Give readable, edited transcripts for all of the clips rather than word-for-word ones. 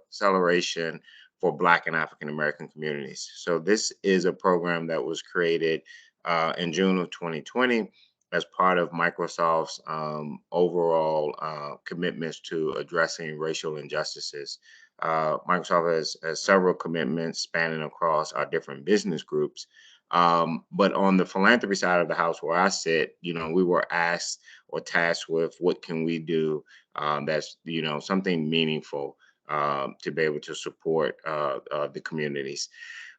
acceleration for Black and African American communities. So this is a program that was created in June of 2020 as part of Microsoft's overall commitments to addressing racial injustices. Microsoft has several commitments spanning across our different business groups. But on the philanthropy side of the house where I sit, we were asked or tasked with what can we do that's, something meaningful to be able to support the communities.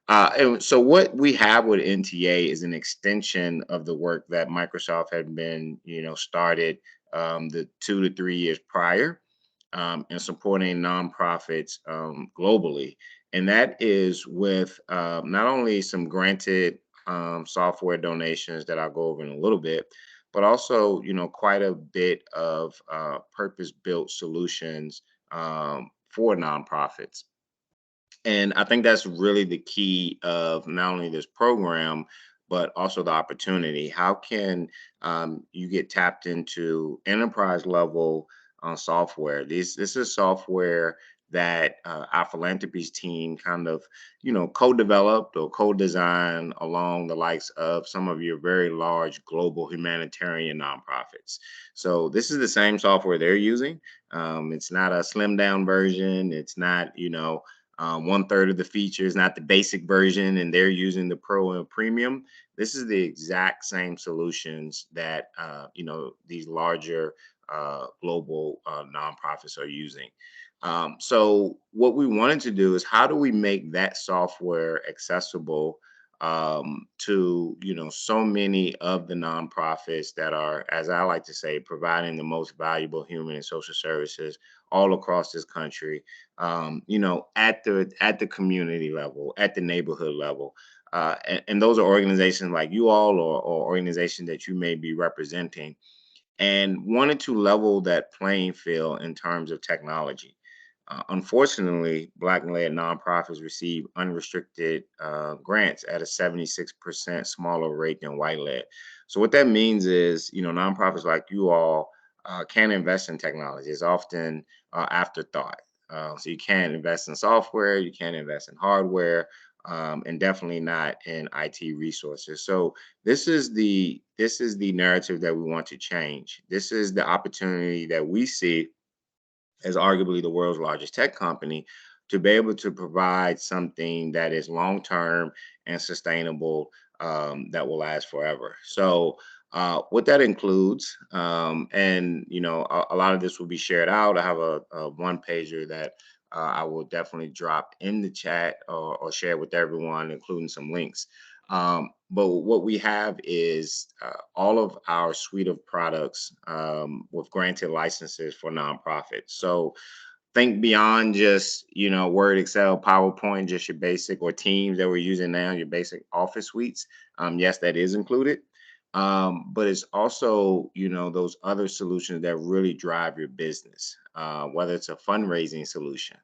And so what we have with NTA is an extension of the work that Microsoft had been, started the 2 to 3 years prior in supporting nonprofits globally. And that is with not only some granted software donations that I'll go over in a little bit, but also, quite a bit of purpose-built solutions for nonprofits. And I think that's really the key of not only this program, but also the opportunity. How can you get tapped into enterprise level software? This is software that our philanthropies team kind of, co-developed or co-designed along the likes of some of your very large global humanitarian nonprofits. So this is the same software they're using. It's not a slim down version. It's not, 1/3 of the features, not the basic version, and they're using the pro and premium. This is the exact same solutions that these larger global nonprofits are using. So what we wanted to do is how do we make that software accessible to so many of the nonprofits that are, as I like to say, providing the most valuable human and social services all across this country, at the community level, at the neighborhood level. And those are organizations like you all, or organizations that you may be representing, and wanted to level that playing field in terms of technology. Unfortunately, Black and led nonprofits receive unrestricted grants at a 76% smaller rate than white led. So what that means is, nonprofits like you all can invest in technology. It's often afterthought. So you can't invest in software, you can't invest in hardware, and definitely not in IT resources. So this is the narrative that we want to change. This is the opportunity that we see as arguably the world's largest tech company to be able to provide something that is long term and sustainable, that will last forever. So what that includes, and a lot of this will be shared out. I have a one pager that I will definitely drop in the chat, or share with everyone, including some links. But what we have is all of our suite of products with granted licenses for nonprofits. So think beyond just, Word, Excel, PowerPoint, just your basic, or Teams that we're using now, your basic office suites. Yes, that is included. But it's also, those other solutions that really drive your business, whether it's a fundraising solution.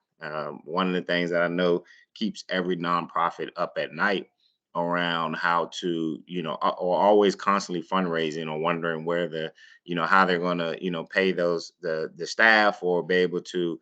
One of the things that I know keeps every nonprofit up at night around how to, or always constantly fundraising, or wondering where how they're going to, pay the staff, or be able to,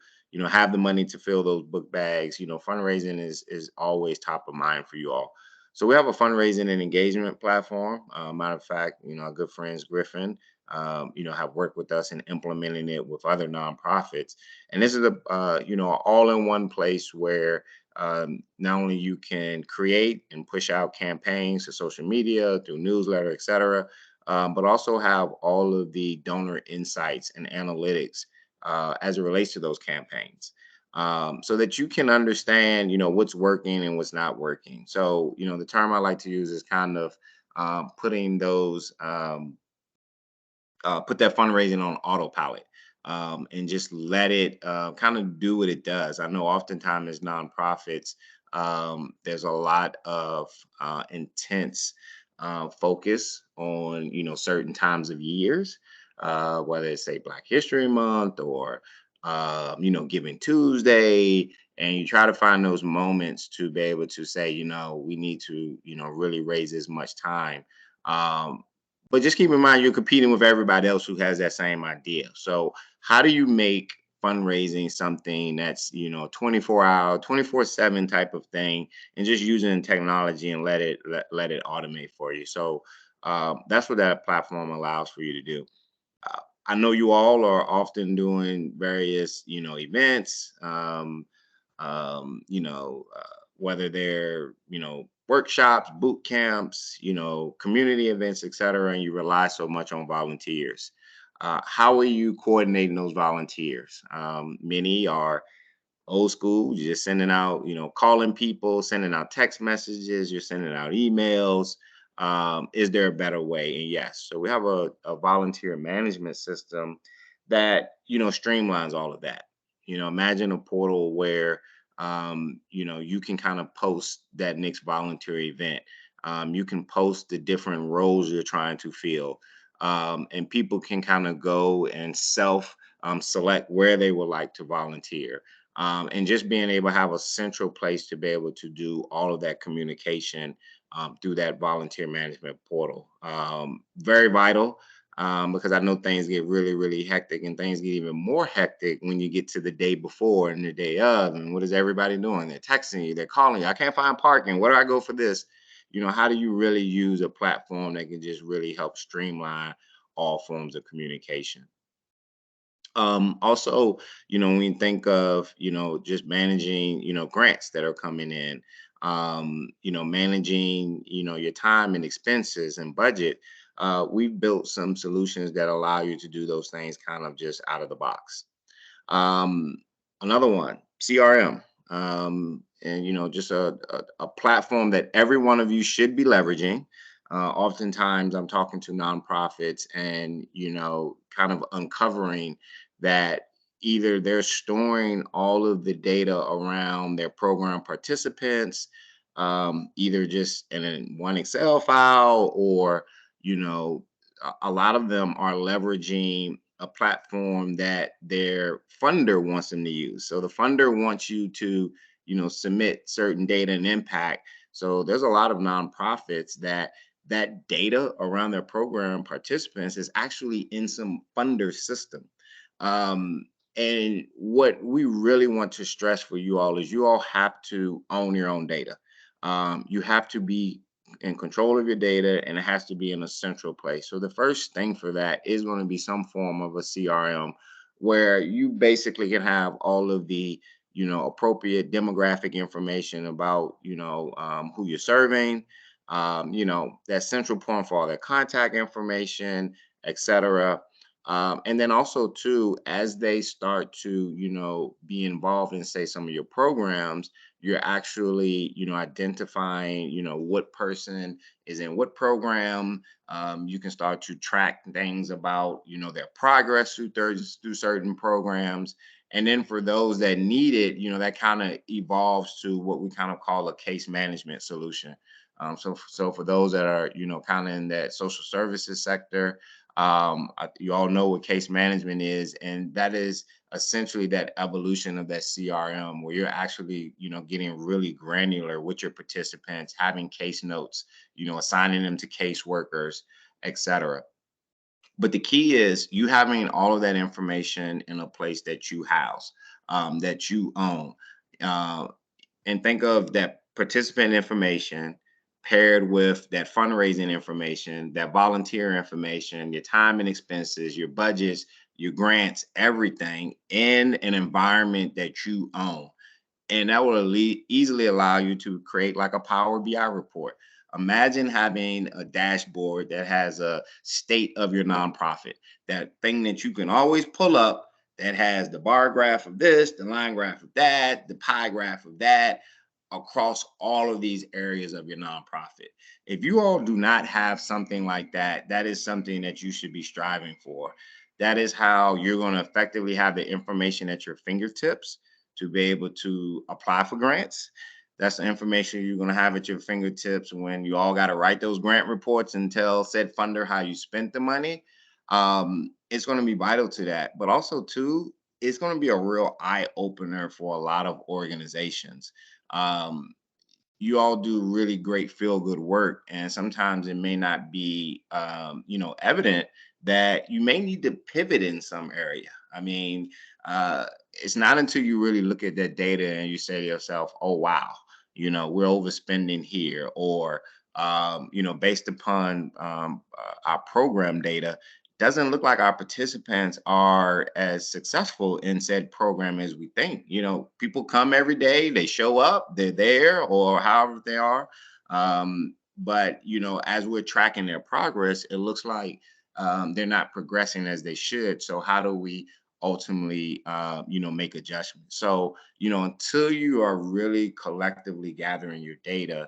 have the money to fill those book bags. Fundraising is always top of mind for you all. So we have a fundraising and engagement platform. Matter of fact, our good friends Griffin, have worked with us in implementing it with other nonprofits. And this is a, all in one place where not only you can create and push out campaigns to social media, through newsletter, et cetera, but also have all of the donor insights and analytics as it relates to those campaigns, so that you can understand, what's working and what's not working. So, the term I like to use is kind of putting those, put that fundraising on autopilot, and just let it kind of do what it does. I know oftentimes as nonprofits, there's a lot of intense focus on, certain times of years, whether it's say Black History Month, or Giving Tuesday, and you try to find those moments to be able to say, we need to, really raise as much time. But just keep in mind, you're competing with everybody else who has that same idea. So how do you make fundraising something that's 24-hour, 24/7 type of thing, and just using technology and let it automate for you. So that's what that platform allows for you to do. I know you all are often doing various, events, whether they're, workshops, boot camps, community events, et cetera, and you rely so much on volunteers. How are you coordinating those volunteers? Many are old school, you're just sending out, calling people, sending out text messages, you're sending out emails. Is there a better way? And yes, so we have a volunteer management system that, streamlines all of that. Imagine a portal where, you can kind of post that next volunteer event. You can post the different roles you're trying to fill. And people can kind of go and self select where they would like to volunteer, and just being able to have a central place to be able to do all of that communication through that volunteer management portal. Very vital, because I know things get really, really hectic, and things get even more hectic when you get to the day before and the day of. And what is everybody doing? They're texting you, they're calling you. I can't find parking. Where do I go for this? How do you really use a platform that can just really help streamline all forms of communication? Also, when you think of, just managing, grants that are coming in, managing, your time and expenses and budget, we've built some solutions that allow you to do those things kind of just out of the box. Um, Another one, CRM, and just a platform that every one of you should be leveraging. Oftentimes, I'm talking to nonprofits, and kind of uncovering that either they're storing all of the data around their program participants, either just in one Excel file, or a lot of them are leveraging a platform that their funder wants them to use. So the funder wants you to, submit certain data and impact. So there's a lot of nonprofits that data around their program participants is actually in some funder system. Um, and what we really want to stress for you all is you all have to own your own data. You have to be in control of your data, and it has to be in a central place. So the first thing for that is going to be some form of a CRM where you basically can have all of the, appropriate demographic information about, who you're serving, that central point for all their contact information, etc. And then also too, as they start to, be involved in, say, some of your programs, you're actually, identifying, what person is in what program. You can start to track things about, their progress through certain programs. And then for those that need it, that kind of evolves to what we kind of call a case management solution. So for those that are, kind of in that social services sector, you all know what case management is, and that is essentially that evolution of that CRM where you're actually, getting really granular with your participants, having case notes, assigning them to case workers, etc. But the key is you having all of that information in a place that you house, that you own. Uh, and think of that participant information paired with that fundraising information, that volunteer information, your time and expenses, your budgets, your grants, everything in an environment that you own. And that will easily allow you to create like a Power BI report. Imagine having a dashboard that has a state of your nonprofit, that thing that you can always pull up, that has the bar graph of this, the line graph of that, the pie graph of that, across all of these areas of your nonprofit. If you all do not have something like that, that is something that you should be striving for. That is how you're going to effectively have the information at your fingertips to be able to apply for grants. That's the information you're going to have at your fingertips when you all got to write those grant reports and tell said funder how you spent the money. It's going to be vital to that. But also, too, it's going to be a real eye opener for a lot of organizations. Um, you all do really great feel good work, and sometimes it may not be evident that you may need to pivot in some area. I mean, uh, it's not until you really look at that data and you say to yourself, "Oh wow, we're overspending here," or based upon our program data, doesn't look like our participants are as successful in said program as we think. People come every day, they show up, they're there, or however they are. But as we're tracking their progress, it looks like they're not progressing as they should. So how do we ultimately make adjustments? So until you are really collectively gathering your data,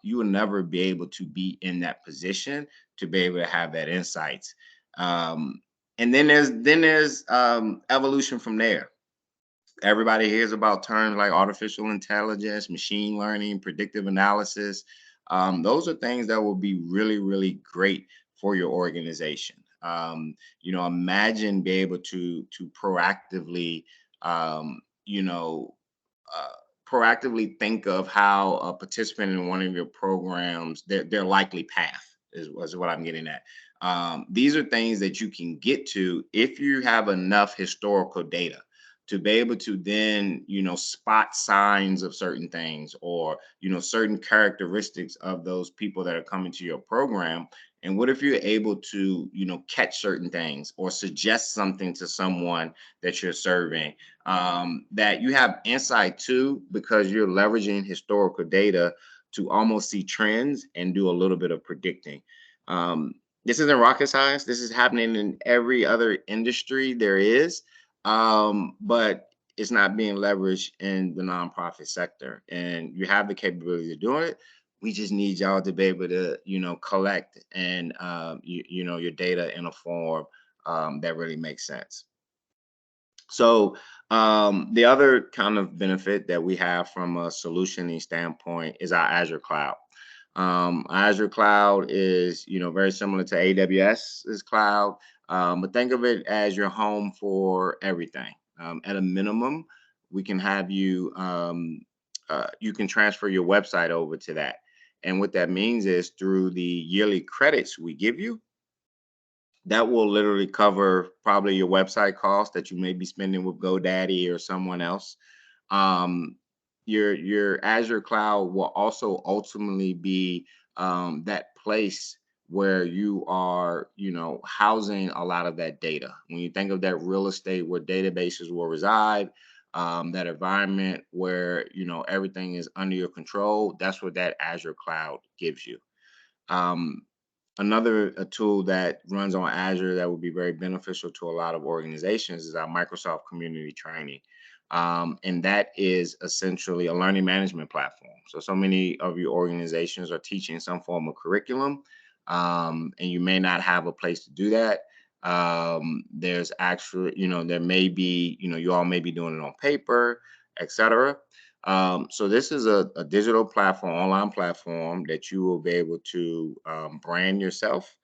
you will never be able to be in that position to be able to have that insights. um, and then there's evolution from there. Everybody hears about terms like artificial intelligence, machine learning, predictive analysis. Those are things that will be really, really great for your organization. Imagine be able to proactively, um, you know, uh, proactively think of how a participant in one of your programs, their likely path is what I'm getting at. These are things that you can get to if you have enough historical data to be able to then spot signs of certain things, or certain characteristics of those people that are coming to your program. And what if you're able to catch certain things or suggest something to someone that you're serving, that you have insight to, because you're leveraging historical data to almost see trends and do a little bit of predicting. um, this isn't rocket science. This is happening in every other industry there is, but it's not being leveraged in the nonprofit sector. And you have the capability of doing it. We just need y'all to be able to, collect and your data in a form that really makes sense. So the other kind of benefit that we have from a solutioning standpoint is our Azure Cloud. Azure Cloud is, very similar to AWS's cloud, but think of it as your home for everything. At a minimum, we can have you can transfer your website over to that. And what that means is, through the yearly credits we give you, that will literally cover probably your website costs that you may be spending with GoDaddy or someone else. um, your Azure cloud will also ultimately be that place where you are, housing a lot of that data. When you think of that real estate where databases will reside, that environment where everything is under your control, that's what that Azure cloud gives you. Um, Another a tool that runs on Azure that would be very beneficial to a lot of organizations is our Microsoft Community Training. And that is essentially a learning management platform. So many of your organizations are teaching some form of curriculum, and you may not have a place to do that. There's actually, there may be, you all may be doing it on paper, etc. So this is a digital platform, online platform that you will be able to brand yourself,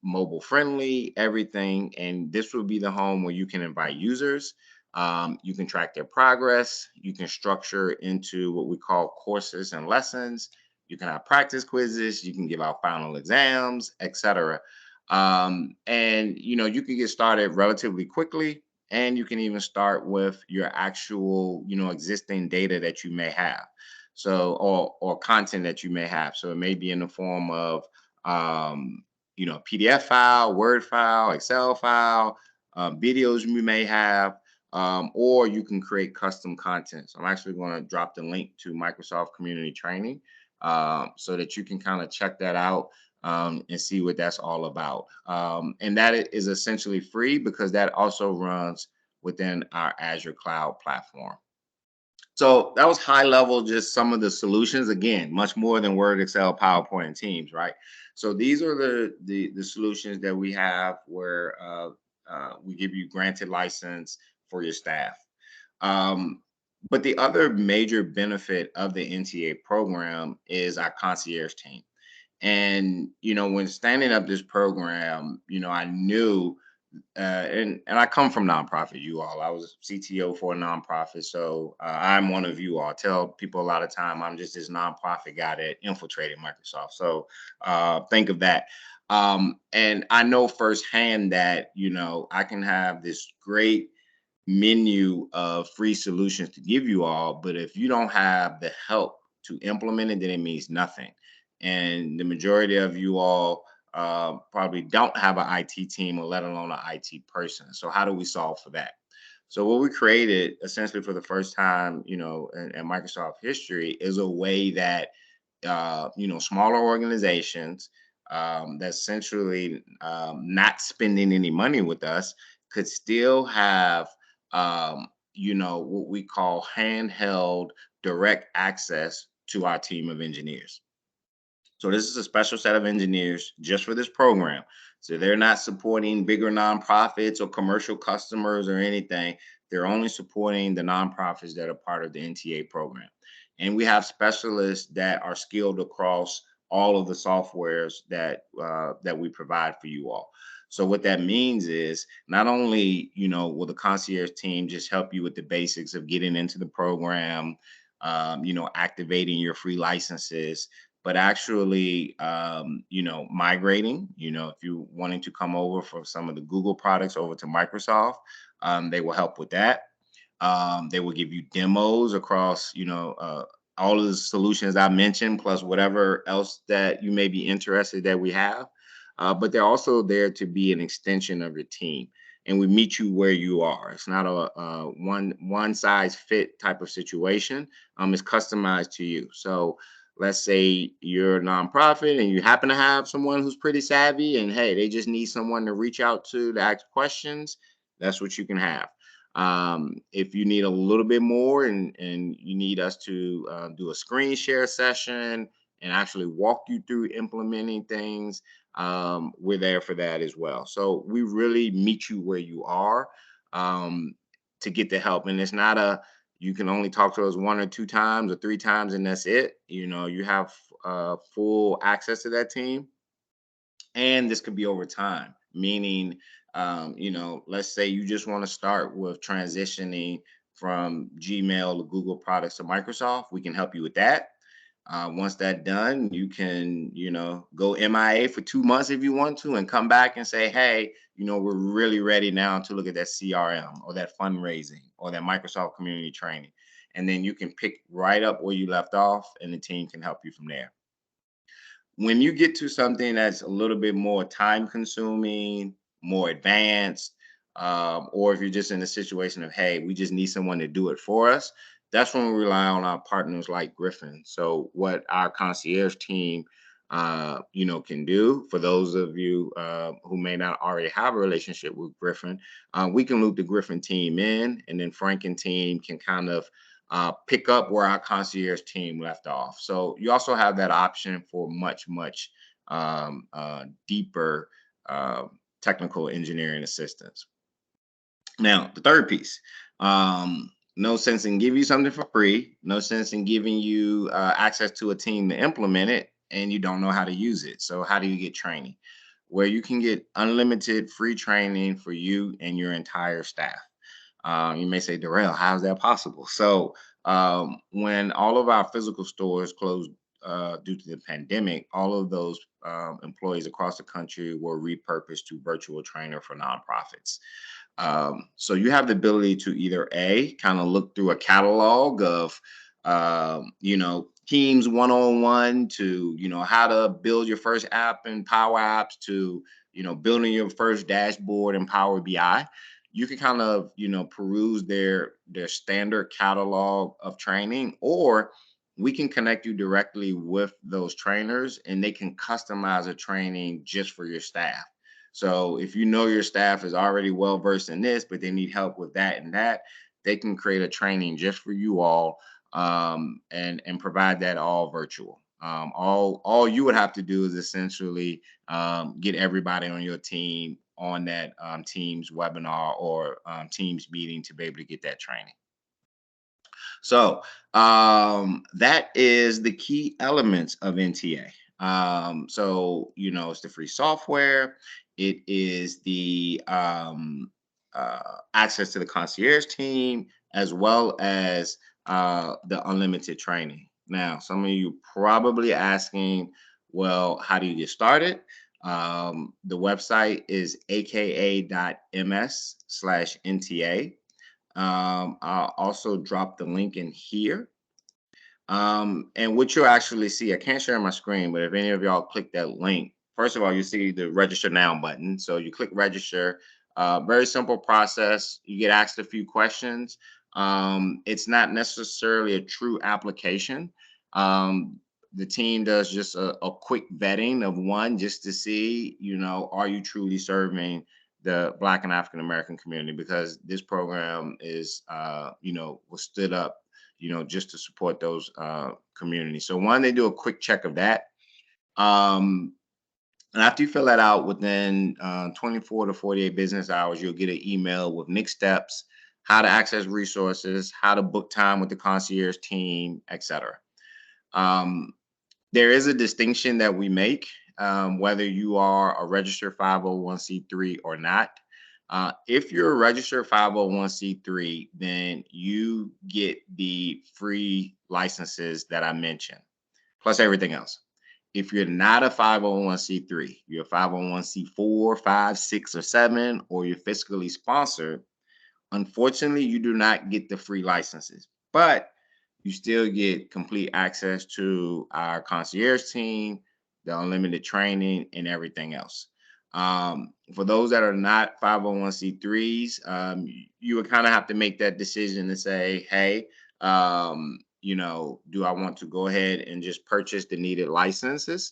mobile friendly, everything. And this will be the home where you can invite users. You can track their progress. You can structure into what we call courses and lessons. You can have practice quizzes. You can give out final exams, etc. And you can get started relatively quickly, and you can even start with your actual existing data that you may have, so or content that you may have. So it may be in the form of PDF file, Word file, Excel file, videos you may have, or you can create custom content. So I'm actually going to drop the link to Microsoft Community Training, so that you can kind of check that out, and see what that's all about. And that is essentially free, because that also runs within our Azure Cloud platform. So that was high level, just some of the solutions. Again, much more than Word, Excel, PowerPoint, and Teams, right? So these are the solutions that we have, where we give you granted license for your staff. Um, but the other major benefit of the NTA program is our concierge team. And when standing up this program, I knew, and I come from nonprofit. You all, I was CTO for a nonprofit, so I'm one of you all. I tell people a lot of time I'm just this nonprofit guy that infiltrated Microsoft. So think of that. And I know firsthand that I can have this great menu of free solutions to give you all, but if you don't have the help to implement it, then it means nothing. And the majority of you all probably don't have an IT team or let alone an IT person. So how do we solve for that? So what we created essentially for the first time, in Microsoft history is a way that smaller organizations that's essentially not spending any money with us could still have, what we call handheld direct access to our team of engineers. So this is a special set of engineers just for this program. So they're not supporting bigger nonprofits or commercial customers or anything. They're only supporting the nonprofits that are part of the NTA program. And we have specialists that are skilled across all of the softwares that we provide for you all. So what that means is not only will the concierge team just help you with the basics of getting into the program, activating your free licenses, but actually, migrating, if you wanting to come over from some of the Google products over to Microsoft, they will help with that. They will give you demos across, all of the solutions I mentioned, plus whatever else that you may be interested that we have. But they're also there to be an extension of your team, and we meet you where you are. It's not a one size fit type of situation. It's customized to you. So let's say you're a nonprofit and you happen to have someone who's pretty savvy, and hey, they just need someone to reach out to ask questions. That's what you can have. If you need a little bit more and you need us to do a screen share session and actually walk you through implementing things, we're there for that as well. So we really meet you where you are, um, to get the help. And it's not a, you can only talk to us one or two times or three times and that's it. You have full access to that team, and this could be over time, meaning, let's say you just want to start with transitioning from Gmail to Google products to Microsoft. We can help you with that. Once that's done, you can, go MIA for 2 months if you want to, and come back and say, hey, we're really ready now to look at that CRM or that fundraising or that Microsoft community training. And then you can pick right up where you left off, and the team can help you from there. When you get to something that's a little bit more time consuming, more advanced, or if you're just in a situation of, hey, we just need someone to do it for us, that's when we rely on our partners like Griffin. So what our concierge team, can do for those of you who may not already have a relationship with Griffin, we can loop the Griffin team in, and then Frank and team can kind of pick up where our concierge team left off. So you also have that option for much, much deeper technical engineering assistance. Now, the third piece, no sense in giving you something for free, no sense in giving you access to a team to implement it, and you don't know how to use it. So how do you get training? Where you can get unlimited free training for you and your entire staff. You may say, Darrell, how is that possible? So when all of our physical stores closed due to the pandemic, all of those employees across the country were repurposed to virtual trainer for nonprofits. So you have the ability to either A, kind of look through a catalog of, Teams 101 to, how to build your first app in Power Apps to, building your first dashboard in Power BI. You can kind of, peruse their standard catalog of training, or we can connect you directly with those trainers and they can customize a training just for your staff. So if you know your staff is already well versed in this, but they need help with that and that, they can create a training just for you all, and provide that all virtual. All you would have to do is essentially get everybody on your team on that Teams webinar or Teams meeting to be able to get that training. So that is the key elements of NTA. So it's the free software. It is the access to the concierge team, as well as the unlimited training. Now, some of you probably asking, well, how do you get started? The website is aka.ms/NTA. I'll also drop the link in here. And what you'll actually see, I can't share my screen, but if any of y'all click that link, first of all, you see the register now button. So you click register. Very simple process. You get asked a few questions. It's not necessarily a true application. Um, the team does just a quick vetting of one just to see, are you truly serving the Black and African American community? Because this program is, was stood up just to support those communities. So one, they do a quick check of that. And after you fill that out within 24 to 48 business hours, you'll get an email with next steps, how to access resources, how to book time with the concierge team, etc. Um, there is a distinction that we make, whether you are a registered 501c3 or not. If you're a registered 501c3, then you get the free licenses that I mentioned, plus everything else. If you're not a 501c3, you're a 501c4, 5, 6, or 7, or you're fiscally sponsored, unfortunately, you do not get the free licenses, but you still get complete access to our concierge team, the unlimited training, and everything else. For those that are not 501c3s, you would kind of have to make that decision to say, hey, do I want to go ahead and just purchase the needed licenses?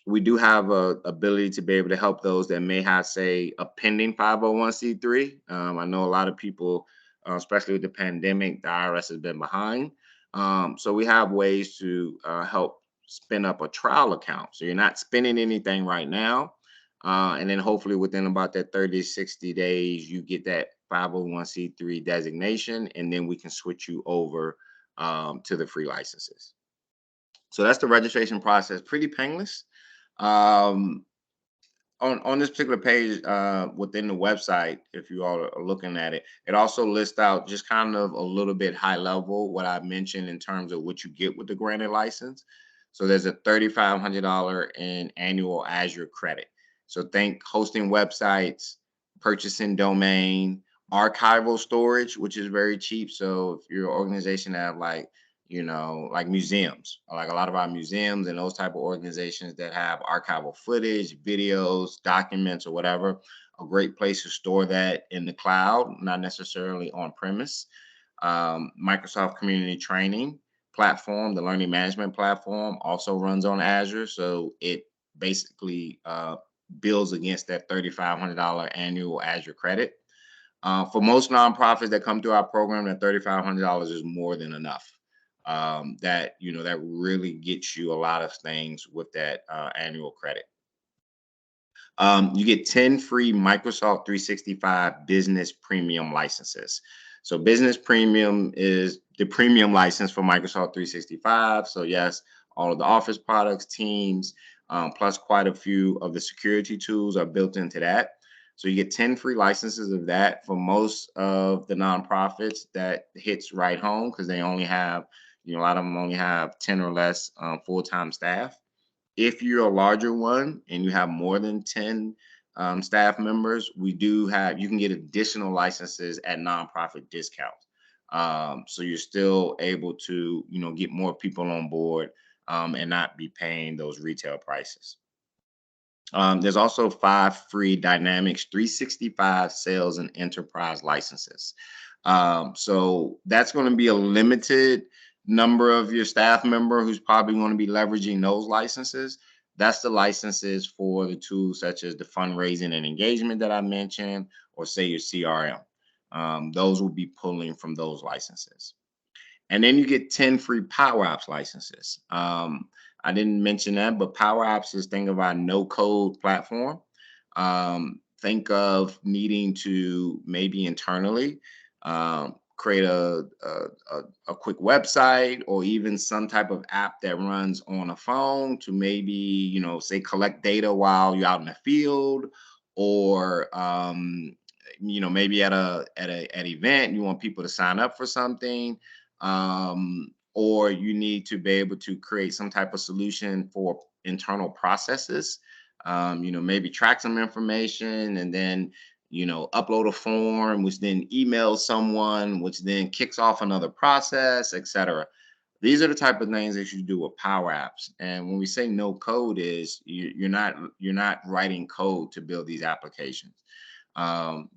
We do have a ability to be able to help those that may have, say, a pending 501c3. I know a lot of people, especially with the pandemic, the IRS has been behind. So we have ways to help spin up a trial account. So you're not spending anything right now. And then hopefully within about that 30 to 60 days, you get that 501c3 designation, and then we can switch you over to the free licenses. So that's the registration process, pretty painless. Um, on this particular page within the website, if you all are looking at it, it also lists out just kind of a little bit high level what I mentioned in terms of what you get with the granted license. So there's a $3,500 in annual Azure credit. So think hosting websites, purchasing domain, archival storage, which is very cheap. So if you're an organization that have like museums, like a lot of our museums and those type of organizations that have archival footage, videos, documents, or whatever, a great place to store that in the cloud, not necessarily on premise. Microsoft Community Training platform, the learning management platform, also runs on Azure. So it basically builds against that $3,500 annual Azure credit. For most nonprofits that come through our program, that $3,500 is more than enough. That really gets you a lot of things with that annual credit. You get 10 free Microsoft 365 Business Premium licenses. So Business Premium is the premium license for Microsoft 365. So yes, all of the Office products, Teams, plus quite a few of the security tools are built into that. So you get 10 free licenses of that. For most of the nonprofits, that hits right home because they only have, a lot of them only have 10 or less full-time staff. If you're a larger one and you have more than 10 staff members, you can get additional licenses at nonprofit discounts. So you're still able to, get more people on board and not be paying those retail prices. There's also 5 free Dynamics 365 sales and enterprise licenses. So that's going to be a limited number of your staff member who's probably going to be leveraging those licenses. That's the licenses for the tools such as the fundraising and engagement that I mentioned, or say your CRM. Those will be pulling from those licenses. And then you get 10 free Power Apps licenses. I didn't mention that, but Power Apps is think of our no code platform. Think of needing to maybe internally create a quick website or even some type of app that runs on a phone to maybe, say collect data while you're out in the field, or maybe at an event you want people to sign up for something, or you need to be able to create some type of solution for internal processes. Maybe track some information and then upload a form, which then emails someone, which then kicks off another process, etc. These are the type of things that you do with Power Apps. And when we say no code, is you're not writing code to build these applications.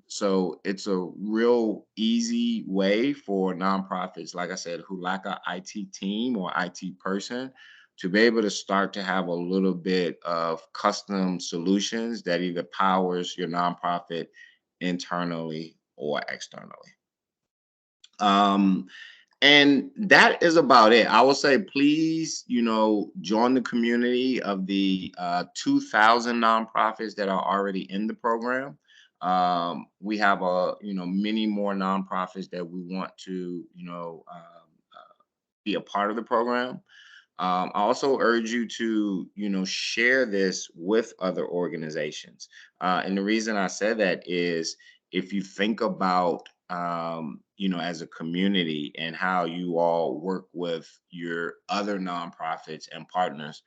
So it's a real easy way for nonprofits, like I said, who lack a IT team or IT person, to be able to start to have a little bit of custom solutions that either powers your nonprofit internally or externally. Um, and that is about it. I will say, please, join the community of the 2,000 nonprofits that are already in the program. We have many more nonprofits that we want to, be a part of the program. I also urge you to, share this with other organizations. And the reason I said that is, if you think about, as a community and how you all work with your other nonprofits and partners,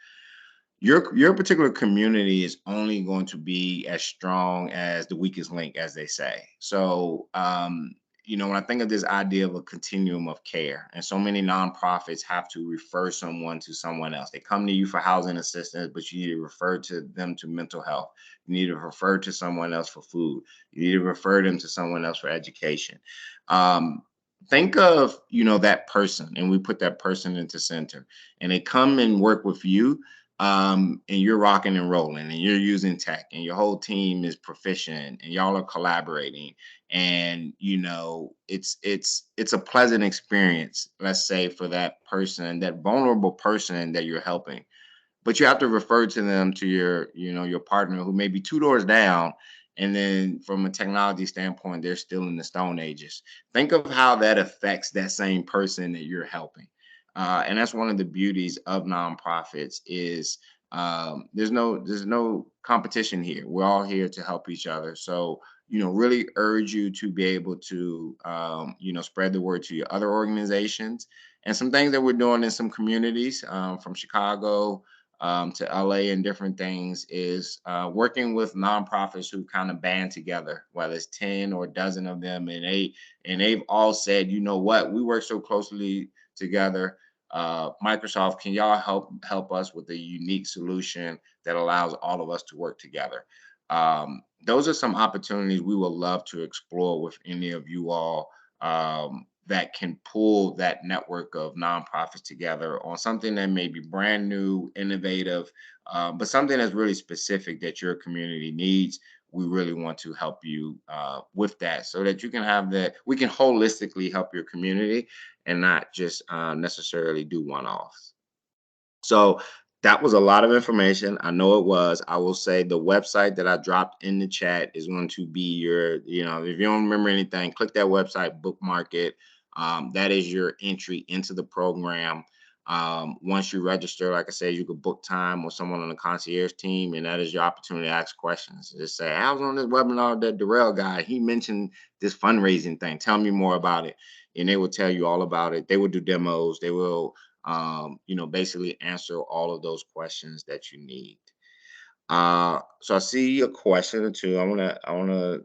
your particular community is only going to be as strong as the weakest link, as they say. So, when I think of this idea of a continuum of care, and so many nonprofits have to refer someone to someone else. They come to you for housing assistance, but you need to refer to them to mental health. You need to refer to someone else for food. You need to refer them to someone else for education. Um, think of that person, and we put that person into center, and they come and work with you, and you're rocking and rolling, and you're using tech, and your whole team is proficient, and y'all are collaborating, and it's a pleasant experience, let's say, for that person, that vulnerable person that you're helping. But you have to refer to them to your partner, who may be two doors down, and then from a technology standpoint, they're still in the stone ages. Think of how that affects that same person that you're helping. And that's one of the beauties of nonprofits, is there's no competition here. We're all here to help each other. So really urge you to be able to spread the word to your other organizations. And some things that we're doing in some communities, from Chicago to LA and different things, is working with nonprofits who kind of band together, whether it's 10 or a dozen of them, and they've all said, you know what, we work so closely together. Microsoft, can y'all help us with a unique solution that allows all of us to work together? Those are some opportunities we would love to explore with any of you all, that can pull that network of nonprofits together on something that may be brand new, innovative, but something that's really specific that your community needs. We really want to help you with that, so that you can have that. We can holistically help your community and not just necessarily do one-offs. So that was a lot of information. I know it was. I will say the website that I dropped in the chat is going to be if you don't remember anything, click that website, bookmark it. That is your entry into the program. Once you register, like I said, you could book time with someone on the concierge team, and that is your opportunity to ask questions. Just say, I was on this webinar, that Darrell guy, he mentioned this fundraising thing. Tell me more about it. And they will tell you all about it. They will do demos. They will basically answer all of those questions that you need. So I see a question or two. I wanna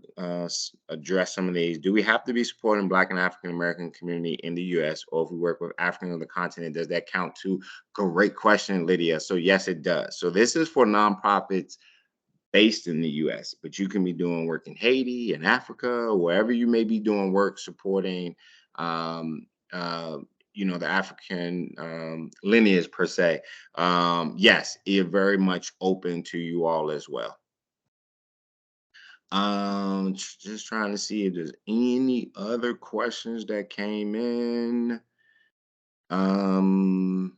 address some of these. Do we have to be supporting Black and African American community in the U.S., or if we work with African on the continent, does that count too? Great question, Lydia. So yes, it does. So this is for nonprofits based in the US, but you can be doing work in Haiti and Africa, wherever you may be doing work supporting, um, uh, the African lineage per se. Yes, you're very much open to you all as well. Just trying to see if there's any other questions that came in. Um,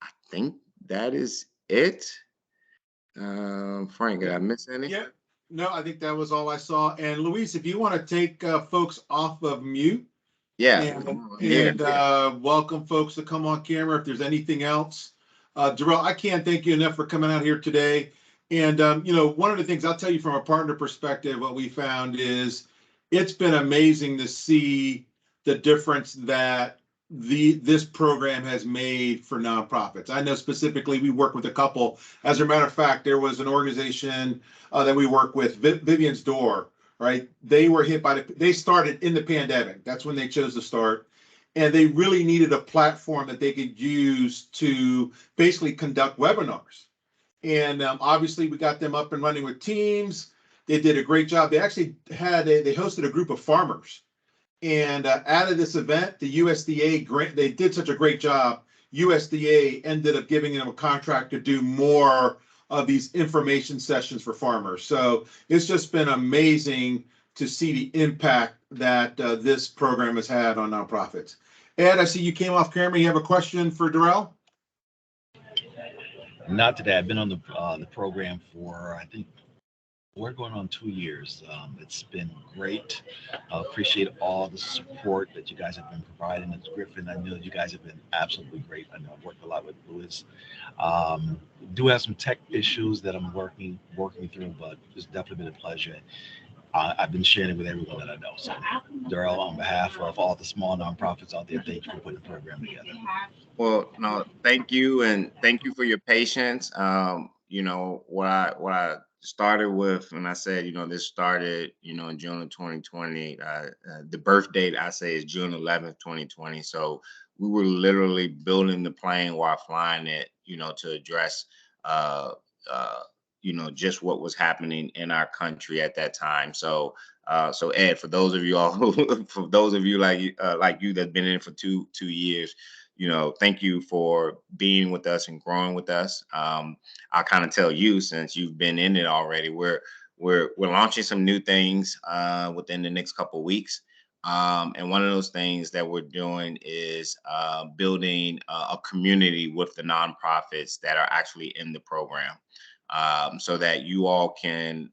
I think that is it. Frank, did Yeah. I miss any? Yeah. No, I think that was all I saw. And Luis, if you want to take folks off of mute Yeah, and welcome folks to come on camera if there's anything else. Darrell, I can't thank you enough for coming out here today. And, one of the things I'll tell you from a partner perspective, what we found is it's been amazing to see the difference that this program has made for nonprofits. I know specifically we work with a couple. As a matter of fact, there was an organization that we work with, Vivian's Door, right? They were hit by they started in the pandemic. That's when they chose to start. And they really needed a platform that they could use to basically conduct webinars. And obviously we got them up and running with Teams. They did a great job. They actually they hosted a group of farmers, and out of this event, the USDA grant, they did such a great job. USDA ended up giving them a contract to do more of these information sessions for farmers. So it's just been amazing to see the impact that this program has had on nonprofits. Ed, I see you came off camera. You have a question for Darrell? Not today. I've been on the program for, I think, we're going on 2 years. It's been great. Appreciate all the support that you guys have been providing. It's Griffin. I know you guys have been absolutely great. I know I've worked a lot with Louis. Do have some tech issues that I'm working through, but it's definitely been a pleasure. I've been sharing it with everyone that I know. So, Darrell, on behalf of all the small nonprofits out there, thank you for putting the program together. Well, no, thank you, and thank you for your patience. You know, what I started with, and I said, you know, this started, you know, in June of 2020. The birth date I say is June 11th, 2020. So we were literally building the plane while flying it, you know, to address, uh, uh, you know, just what was happening in our country at that time. So, so Ed, for those of you all, for those of you like you that's been in it for two years, you know, thank you for being with us and growing with us. I'll kind of tell you, since you've been in it already, we're launching some new things within the next couple of weeks. And one of those things that we're doing is building a community with the nonprofits that are actually in the program, so that you all can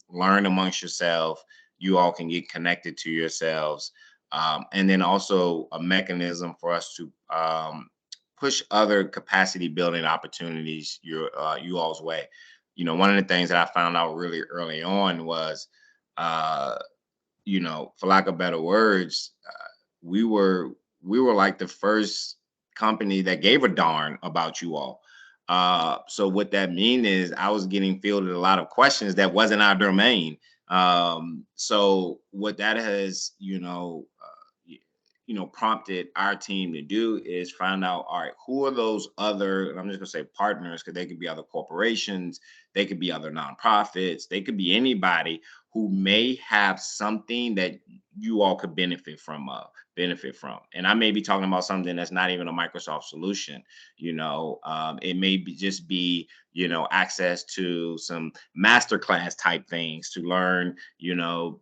learn amongst yourself. You all can get connected to yourselves, and then also a mechanism for us to push other capacity building opportunities you all's way. You know, one of the things that I found out really early on was, uh, you know, for lack of better words, we were we were like the first company that gave a darn about you all. So what that mean is I was getting fielded a lot of questions that wasn't our domain. So what that has, you know, prompted our team to do is find out, all right, who are those other, and I'm just gonna say partners, because they could be other corporations, they could be other nonprofits, they could be anybody who may have something that you all could benefit from. And I may be talking about something that's not even a Microsoft solution. You know, it may be just be, you know, access to some masterclass type things to learn, you know,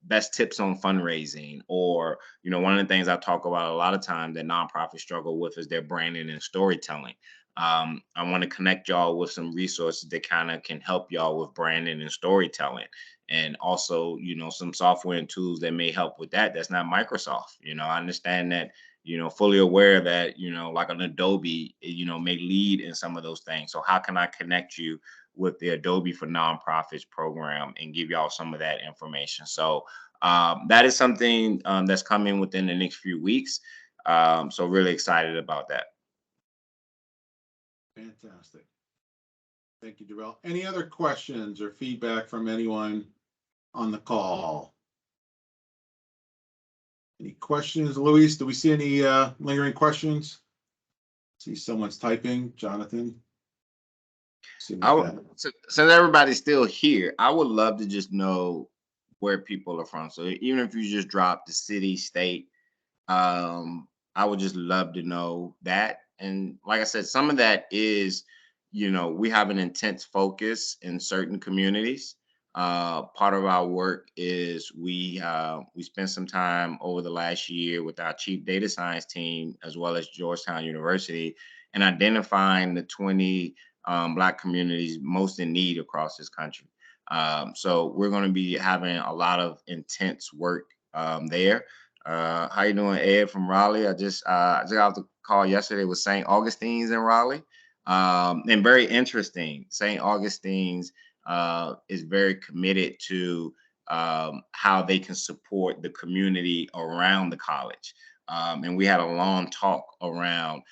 best tips on fundraising, or, you know, one of the things I talk about a lot of times that nonprofits struggle with is their branding and storytelling. I want to connect y'all with some resources that kind of can help y'all with branding and storytelling, and also, you know, some software and tools that may help with that. That's not Microsoft. You know, I understand that, you know, fully aware that, you know, like an Adobe, you know, may lead in some of those things. So how can I connect you with the Adobe for Nonprofits program and give y'all some of that information? So that is something that's coming within the next few weeks. So really excited about that. Fantastic. Thank you, Darrell. Any other questions or feedback from anyone on the call? Any questions, Luis? Do we see any lingering questions? See someone's typing, Jonathan. Since everybody's still here, I would love to just know where people are from. So even if you just drop the city, state, I would just love to know that. And like I said, some of that is, you know, we have an intense focus in certain communities. Part of our work is we spent some time over the last year with our chief data science team as well as Georgetown University, and identifying the 20 Black communities most in need across this country. So we're going to be having a lot of intense work there. How you doing, Ed from Raleigh? I just got the call yesterday with St. Augustine's in Raleigh, and very interesting. St. Augustine's is very committed to how they can support the community around the college. And we had a long talk around,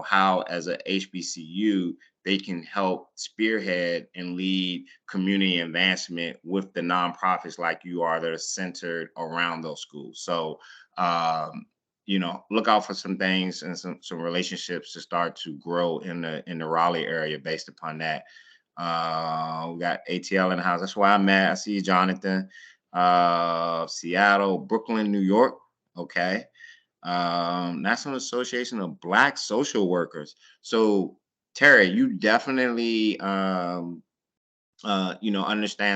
how as a HBCU, they can help spearhead and lead community advancement with the nonprofits like you are that are centered around those schools. So, look out for some things and some relationships to start to grow in the Raleigh area based upon that. We got ATL in the house. That's why I'm at. I see you, Jonathan. Seattle, Brooklyn, New York. Okay. National Association of Black Social Workers. So Terry, you definitely understand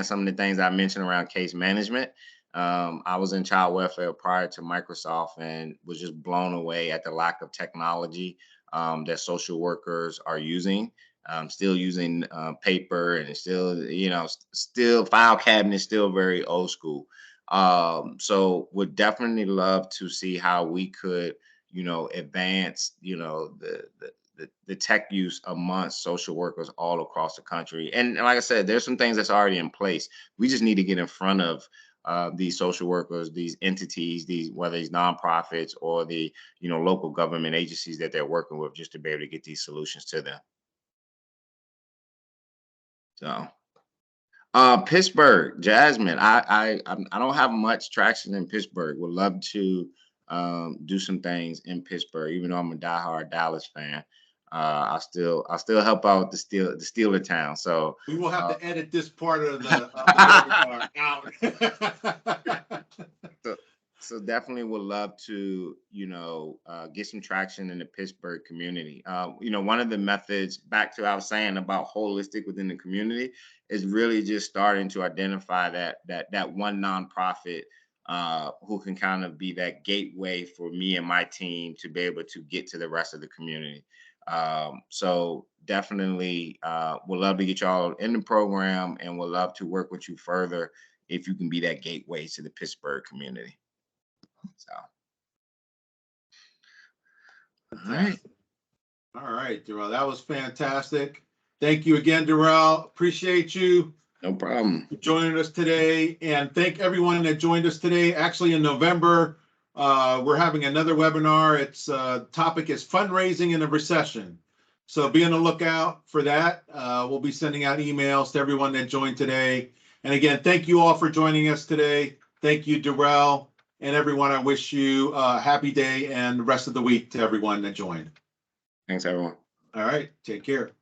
some of the things I mentioned around case management. I was in child welfare prior to Microsoft and was just blown away at the lack of technology that social workers are using. Still using paper and still file cabinet, still very old school. So would definitely love to see how we could, advance, the tech use amongst social workers all across the country. And like I said, there's some things that's already in place. We just need to get in front of these social workers, these entities, whether these nonprofits or the local government agencies that they're working with, just to be able to get these solutions to them. So. Pittsburgh, Jasmine. I don't have much traction in Pittsburgh. Would love to do some things in Pittsburgh, even though I'm a diehard Dallas fan. I still help out the Steeler town. So we will have to edit this part of the webinar out. So definitely would love to, get some traction in the Pittsburgh community. One of the methods, back to what I was saying about holistic within the community, is really just starting to identify that one nonprofit who can kind of be that gateway for me and my team to be able to get to the rest of the community. So definitely would love to get y'all in the program and would love to work with you further if you can be that gateway to the Pittsburgh community. So, all right, Darrell, that was fantastic. Thank you again, Darrell. Appreciate you. No problem. For joining us today, and thank everyone that joined us today. Actually, in November, we're having another webinar. Its topic is fundraising in a recession. So be on the lookout for that. We'll be sending out emails to everyone that joined today. And again, thank you all for joining us today. Thank you, Darrell. And everyone, I wish you a happy day and the rest of the week to everyone that joined. Thanks, everyone. All right. Take care.